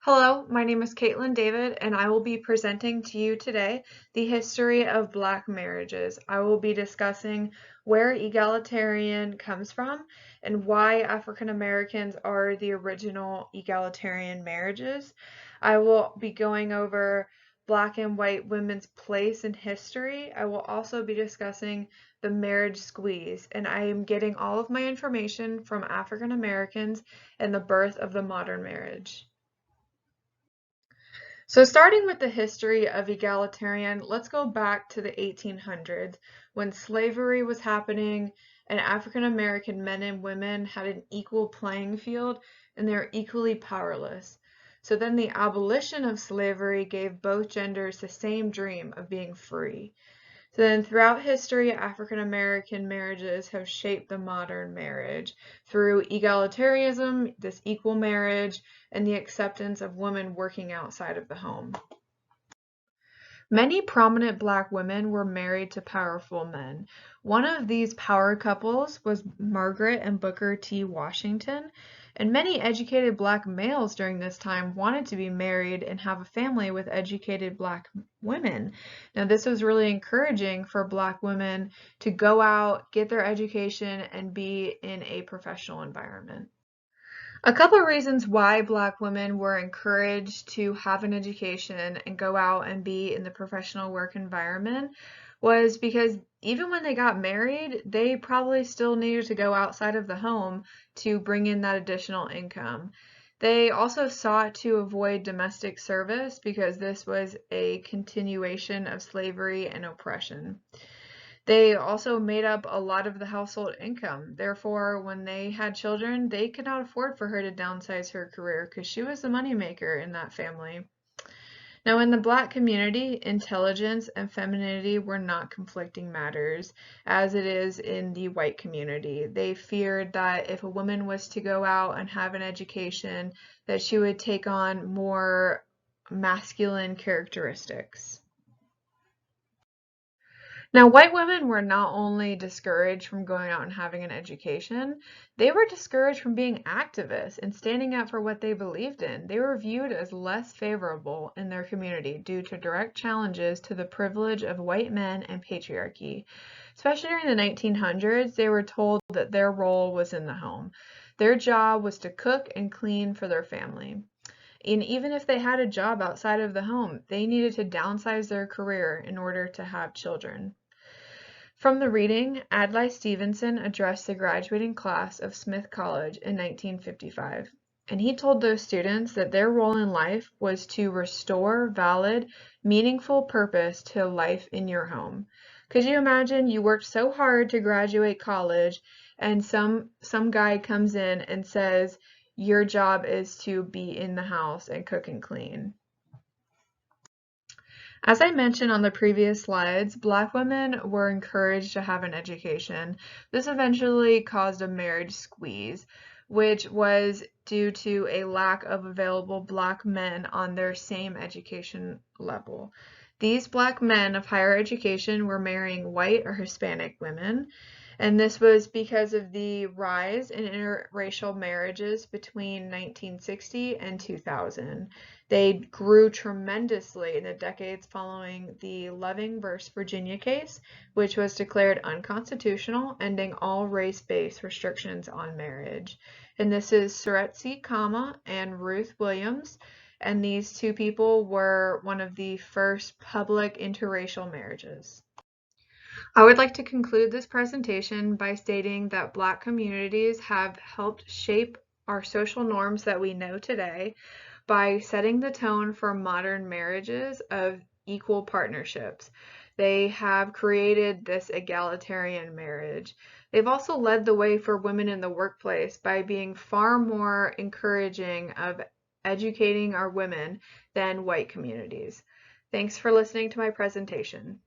Hello, my name is Caitlin David, and I will be presenting to you today the history of Black marriages. I will be discussing where egalitarian comes from and why African Americans are the original egalitarian marriages. I will be going over Black and white women's place in history. I will also be discussing the marriage squeeze, and I am getting all of my information from African Americans and the birth of the modern marriage. So starting with the history of egalitarian, let's go back to the 1800s when slavery was happening and African American men and women had an equal playing field and they were equally powerless. So then the abolition of slavery gave both genders the same dream of being free. So then throughout history, African American marriages have shaped the modern marriage through egalitarianism, this equal marriage, and the acceptance of women working outside of the home. Many prominent Black women were married to powerful men. One of these power couples was Margaret and Booker T. Washington, and many educated Black males during this time wanted to be married and have a family with educated Black women. Now, this was really encouraging for Black women to go out, get their education, and be in a professional environment. A couple of reasons why Black women were encouraged to have an education and go out and be in the professional work environment was because even when they got married, they probably still needed to go outside of the home to bring in that additional income. They also sought to avoid domestic service because this was a continuation of slavery and oppression. They also made up a lot of the household income. Therefore, when they had children, they could not afford for her to downsize her career because she was the moneymaker in that family. Now, in the Black community, intelligence and femininity were not conflicting matters, as it is in the white community. They feared that if a woman was to go out and have an education, that she would take on more masculine characteristics. Now, white women were not only discouraged from going out and having an education, they were discouraged from being activists and standing up for what they believed in. They were viewed as less favorable in their community due to direct challenges to the privilege of white men and patriarchy. Especially during the 1900s, they were told that their role was in the home. Their job was to cook and clean for their family. And even if they had a job outside of the home, they needed to downsize their career in order to have children. From the reading, Adlai Stevenson addressed the graduating class of Smith College in 1955, and he told those students that their role in life was to restore valid, meaningful purpose to life in your home. Could you imagine you worked so hard to graduate college and some guy comes in and says your job is to be in the house and cook and clean? As I mentioned on the previous slides, Black women were encouraged to have an education. This eventually caused a marriage squeeze, which was due to a lack of available Black men on their same education level. These Black men of higher education were marrying white or Hispanic women, and this was because of the rise in interracial marriages between 1960 and 2000. They grew tremendously in the decades following the Loving versus Virginia case, which was declared unconstitutional, ending all race-based restrictions on marriage. And this is Seretse Khama and Ruth Williams, and these two people were one of the first public interracial marriages. I would like to conclude this presentation by stating that Black communities have helped shape our social norms that we know today by setting the tone for modern marriages of equal partnerships. They have created this egalitarian marriage. They've also led the way for women in the workplace by being far more encouraging of educating our women than white communities. Thanks for listening to my presentation.